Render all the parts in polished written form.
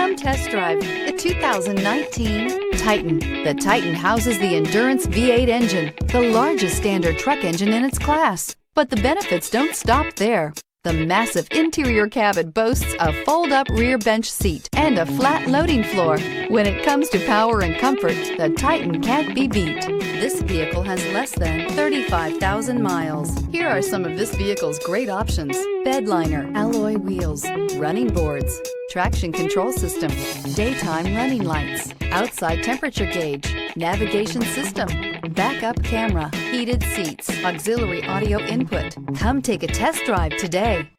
Come test drive the 2019 Titan. The Titan houses the Endurance V8 engine, the largest standard truck engine in its class. But the benefits don't stop there. The massive interior cabin boasts a fold-up rear bench seat and a flat loading floor. When it comes to power and comfort, the Titan can't be beat. This vehicle has less than 35,000 miles. Here are some of this vehicle's great options: bed liner, alloy wheels, running boards, traction control system, daytime running lights, outside temperature gauge, navigation system, backup camera, heated seats, auxiliary audio input. Come take a test drive today.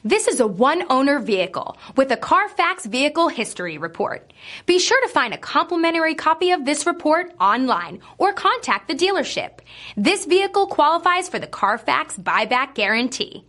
This is a one-owner vehicle with a Carfax Vehicle History Report. Be sure to find a complimentary copy of this report online or contact the dealership. This vehicle qualifies for the Carfax Buyback Guarantee.